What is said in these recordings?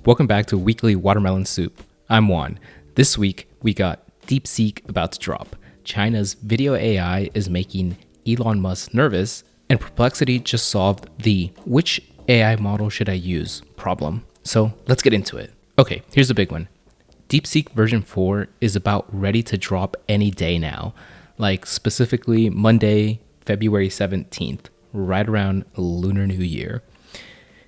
Welcome back to Weekly Watermelon Soup. I'm Juan. This week, we got DeepSeek about to drop. China's video AI is making Elon Musk nervous, and Perplexity just solved the which AI model should I use problem. So let's get into it. Okay, here's the big one. DeepSeek version 4 is about ready to drop any day now, like specifically Monday, February 17th, right around Lunar New Year.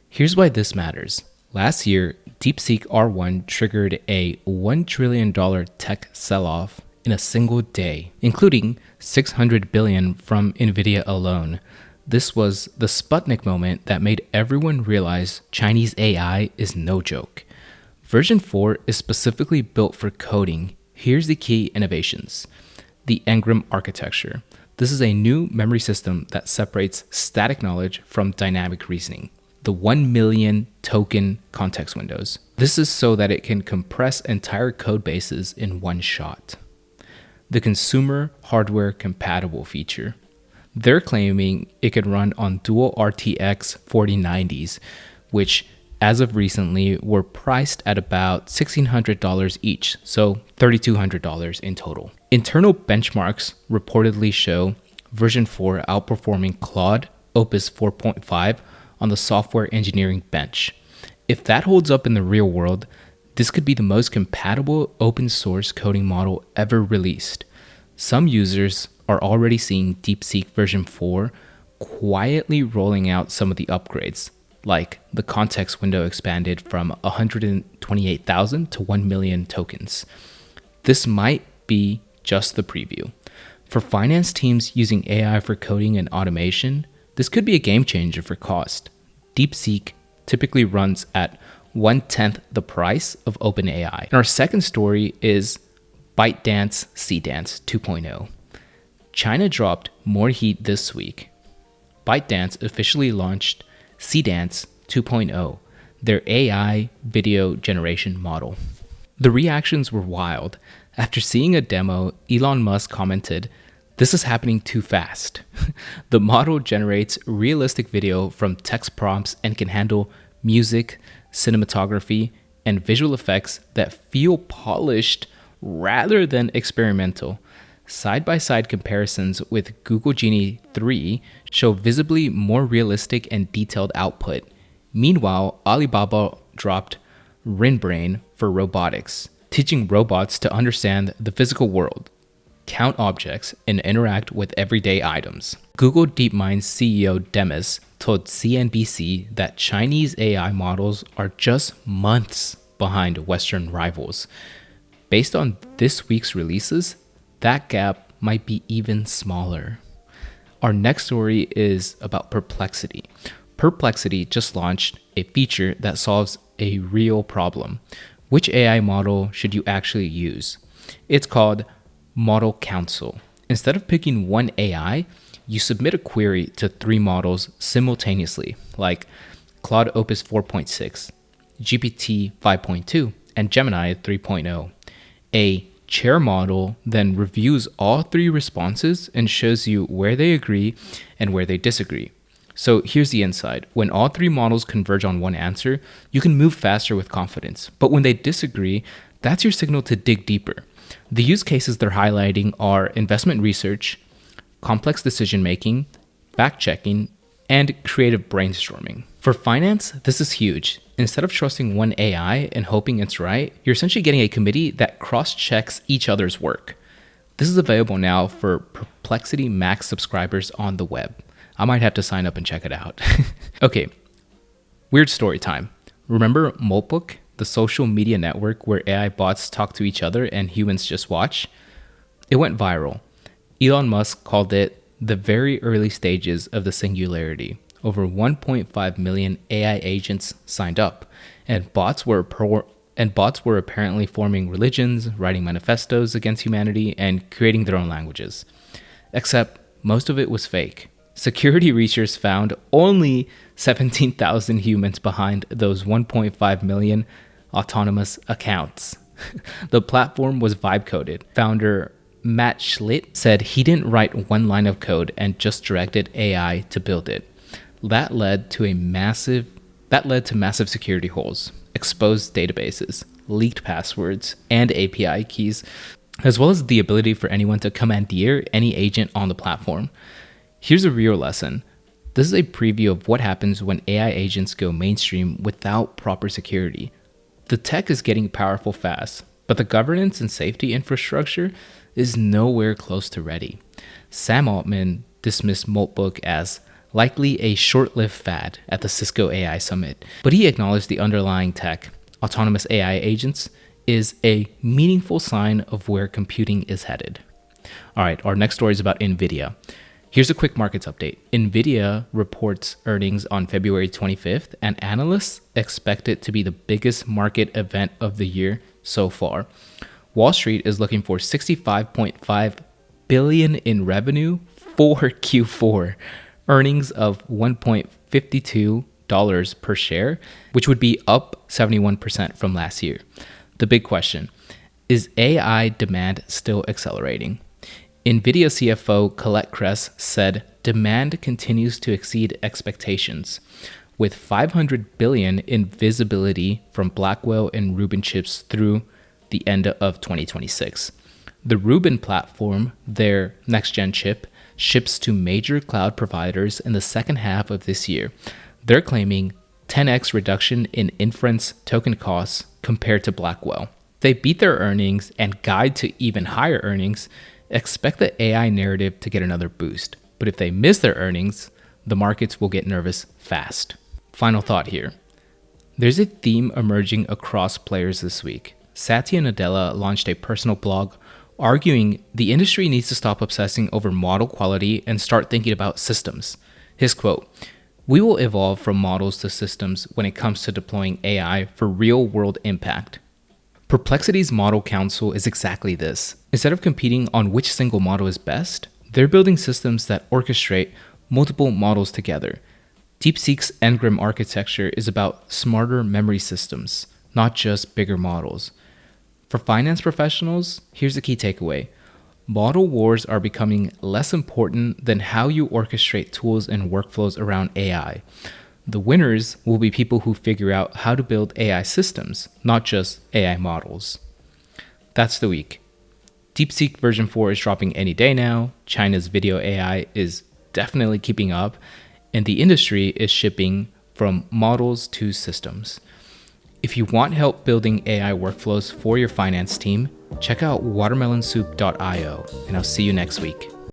Here's why this matters. Last year, DeepSeek R1 triggered a $1 trillion tech sell-off in a single day, including $600 billion from Nvidia alone. This was the Sputnik moment that made everyone realize Chinese AI is no joke. Version 4 is specifically built for coding. Here's the key innovations. The Engram architecture. This is a new memory system that separates static knowledge from dynamic reasoning. The 1 million token context windows. This is so that it can compress entire code bases in one shot. The consumer hardware compatible feature. They're claiming it could run on dual RTX 4090s, which as of recently were priced at about $1,600 each, so $3,200 in total. Internal benchmarks reportedly show version 4 outperforming Claude Opus 4.5 on the software engineering bench. If that holds up in the real world, this could be the most compatible open source coding model ever released. Some users are already seeing DeepSeek version 4 quietly rolling out some of the upgrades, like the context window expanded from 128,000 to 1 million tokens. This might be just the preview. For finance teams using AI for coding and automation, this could be a game changer for cost. DeepSeek typically runs at 1/10 the price of OpenAI. And our second story is ByteDance Seedance 2.0. China dropped more heat this week. ByteDance officially launched Seedance 2.0, their AI video generation model. The reactions were wild. After seeing a demo, Elon Musk commented, "This is happening too fast." The model generates realistic video from text prompts and can handle music, cinematography, and visual effects that feel polished rather than experimental. Side-by-side comparisons with Google Genie 3 show visibly more realistic and detailed output. Meanwhile, Alibaba dropped RinBrain for robotics, teaching robots to understand the physical world, count objects, and interact with everyday items. Google DeepMind's CEO Demis told CNBC that Chinese AI models are just months behind Western rivals. Based on this week's releases, that gap might be even smaller. Our next story is about Perplexity. Perplexity just launched a feature that solves a real problem. Which AI model should you actually use? It's called Model Council. Instead of picking one AI, you submit a query to 3 models simultaneously, like Claude Opus 4.6, GPT 5.2, and Gemini 3.0. A chair model then reviews all 3 responses and shows you where they agree and where they disagree. So here's the insight. When all 3 models converge on one answer, you can move faster with confidence. But when they disagree, that's your signal to dig deeper. The use cases they're highlighting are investment research, complex decision-making, fact-checking, and creative brainstorming. For finance, this is huge. Instead of trusting one AI and hoping it's right, you're essentially getting a committee that cross-checks each other's work. This is available now for Perplexity Max subscribers on the web. I might have to sign up and check it out. Okay, weird story time. Remember Moltbook, the social media network where AI bots talk to each other and humans just watch? It went viral. Elon Musk called it the very early stages of the singularity. Over 1.5 million AI agents signed up, and bots were apparently forming religions, writing manifestos against humanity, and creating their own languages. Except most of it was fake. Security researchers found only 17,000 humans behind those 1.5 million autonomous accounts. The platform was vibe coded. Founder Matt Schlitt said he didn't write one line of code and just directed AI to build it. That led to massive security holes. exposed databases, leaked passwords, and API keys, as well as the ability for anyone to commandeer any agent on the platform. Here's a real lesson. This is a preview of what happens when AI agents go mainstream without proper security. The tech is getting powerful fast, but the governance and safety infrastructure is nowhere close to ready. Sam Altman dismissed Moltbook as likely a short-lived fad at the Cisco AI Summit, but he acknowledged the underlying tech, autonomous AI agents, is a meaningful sign of where computing is headed. All right, our next story is about Nvidia. Here's a quick markets update. Nvidia reports earnings on February 25th, and analysts expect it to be the biggest market event of the year so far. Wall Street is looking for $65.5 billion in revenue for Q4, earnings of $1.52 per share, which would be up 71% from last year. The big question, is AI demand still accelerating? Nvidia CFO Colette Kress said demand continues to exceed expectations, with $500 billion in visibility from Blackwell and Rubin chips through the end of 2026. The Rubin platform, their next-gen chip, ships to major cloud providers in the second half of this year. They're claiming 10x reduction in inference token costs compared to Blackwell. If they beat their earnings and guide to even higher earnings, expect the AI narrative to get another boost. But if they miss their earnings, the markets will get nervous fast. Final thought here. There's a theme emerging across players this week. Satya Nadella launched a personal blog arguing the industry needs to stop obsessing over model quality and start thinking about systems. His quote, "We will evolve from models to systems when it comes to deploying AI for real-world impact." Perplexity's Model Council is exactly this. Instead of competing on which single model is best, they're building systems that orchestrate multiple models together. DeepSeek's Ngram architecture is about smarter memory systems, not just bigger models. For finance professionals, here's the key takeaway. Model wars are becoming less important than how you orchestrate tools and workflows around AI. The winners will be people who figure out how to build AI systems, not just AI models. That's the week. DeepSeek version 4 is dropping any day now. China's video AI is definitely keeping up, and the industry is shipping from models to systems. If you want help building AI workflows for your finance team, check out watermelonsoup.io, and I'll see you next week.